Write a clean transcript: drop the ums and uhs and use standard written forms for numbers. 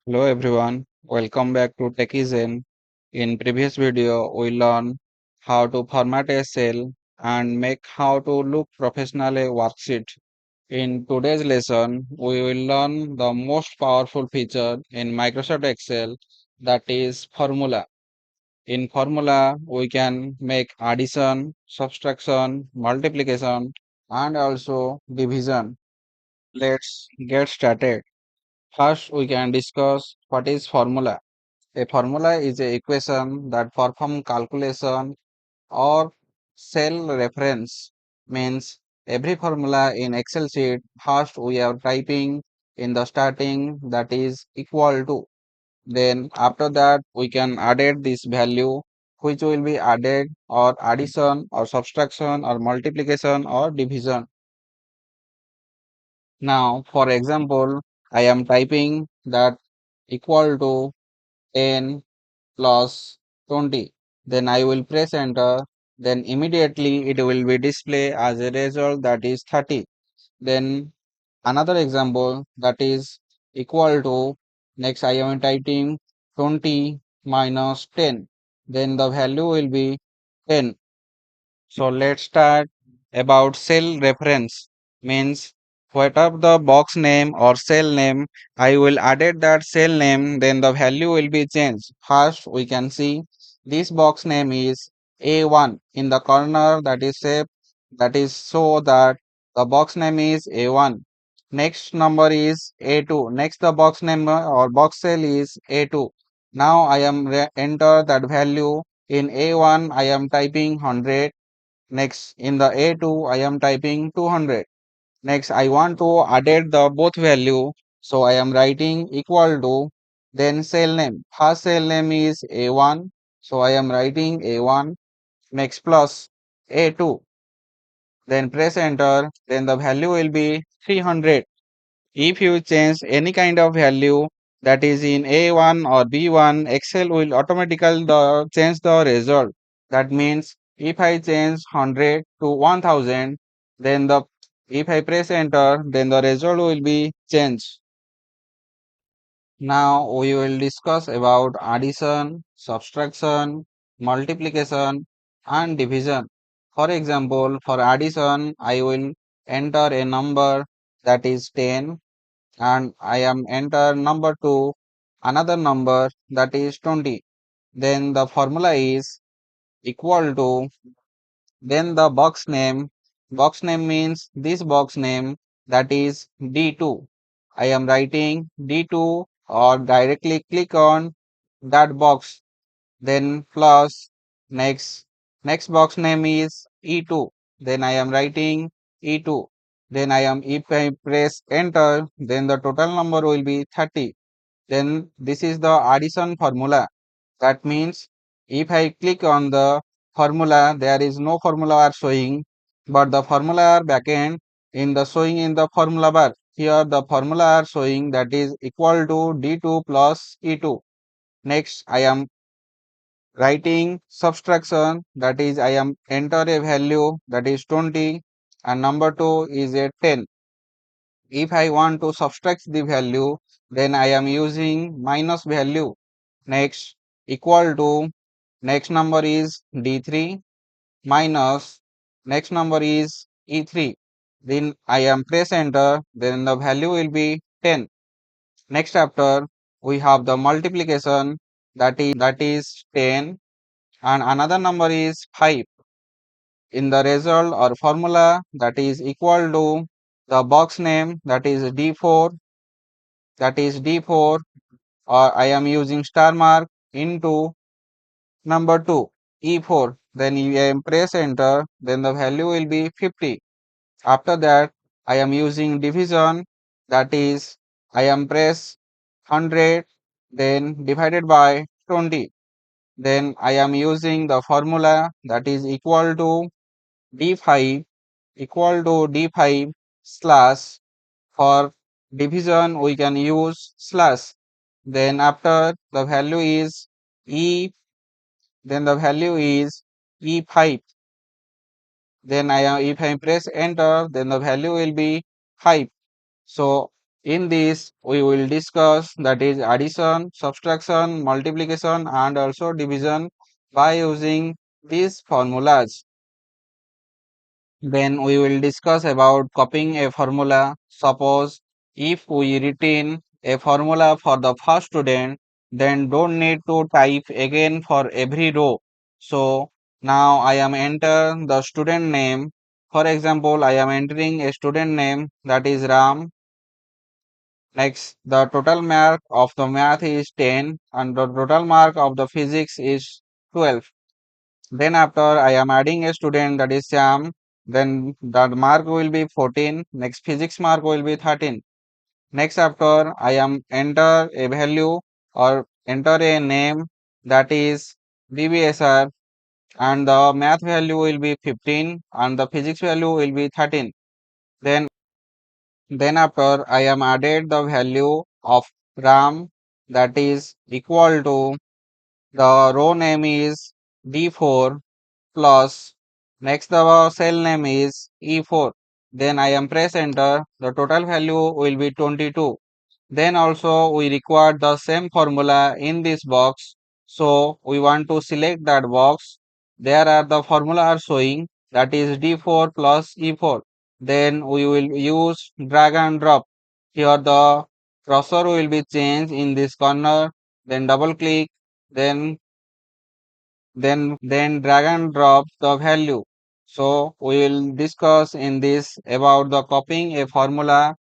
Hello everyone, welcome back to TechieZen. In previous video, we learned how to format a cell and make how to look professional a worksheet. In today's lesson, we will learn the most powerful feature in Microsoft Excel, that is formula. In formula, we can make addition, subtraction, multiplication, and also division. Let's get started. First, we can discuss what is formula. A formula is a equation that perform calculation or cell reference. Means every formula in Excel sheet first we are typing in the starting, that is equal to. Then after that we can add this value, which will be added or addition or subtraction or multiplication or division. Now for example, I am typing that equal to 10 plus 20. Then I will press enter. Then immediately it will be display as a result, that is 30. Then another example, that is equal to, next I am typing 20 minus 10. Then the value will be 10. So let's start about cell reference. Means whatever the box name or cell name, I will added that cell name, then the value will be changed. First we can see this box name is A1 in the corner, that is shape, that is so that the box name is A1. Next number is A2. Next the box name or box cell is A2. Now I am enter that value in A1. I am typing 100. Next, in the A2, I am typing 200. Next, I want to add the both value. So I am writing equal to, then cell name. First cell name is A1. So I am writing A1. Next plus A2. Then press enter. Then the value will be 300. If you change any kind of value, that is in A1 or B1, Excel will automatically change the result. That means if I change 100 to 1000, then if I press enter, then the result will be changed. Now we will discuss about addition, subtraction, multiplication and division. For example, for addition, I will enter a number, that is 10, and I am enter number 2, another number, that is 20. Then the formula is equal to, then the box name means this box name, that is D2. I am writing D2 or directly click on that box, then plus next box name is E2. Then I am writing E2. Then if I press enter, then the total number will be 30. Then this is the addition formula. That means if I click on the formula, there is no formula are showing, but the formula are backend in the showing in the formula bar. Here the formula are showing, that is equal to D2 plus E2. Next I am writing subtraction, that is I am enter a value, that is 20, and number 2 is a 10. If I want to subtract the value, then I am using minus value. Next equal to, next number is D3 minus next number is E3. Then I am press enter, then the value will be 10. Next after we have the multiplication, that is 10, and another number is 5. In the result or formula, that is equal to the box name, that is D4, or I am using star mark into number 2, E4. Then you press enter, then the value will be 50. After that, I am using division, that is I am press 100, then divided by 20. Then I am using the formula, that is D5 equal to D5 slash. For division we can use slash. Then after the value is E, then the value is E5. Then if I press enter, then the value will be 5. So In this, we will discuss that is addition, subtraction, multiplication and also division by using these formulas. Then we will discuss about copying a formula. Suppose if we retain a formula for the first student, then don't need to type again for every row. So now I am enter the student name. For example, I am entering a student name that is Ram. Next, the total mark of the math is 10 and the total mark of the physics is 12. Then after I am adding a student that is Sam, then that mark will be 14. Next physics mark will be 13. Next after I am enter a value or enter a name that is BBSR and the math value will be 15 and the physics value will be 13. Then after I am added the value of RAM that is equal to the row name is D4 plus next the cell name is E4. Then I am press enter. The total value will be 22. Then also we require the same formula in this box. So we want to select that box. There are the formula are showing that is D4 plus E4. Then we will use drag and drop. Here the cursor will be changed in this corner. Then double click. Then drag and drop the value. So we will discuss in this about the copying a formula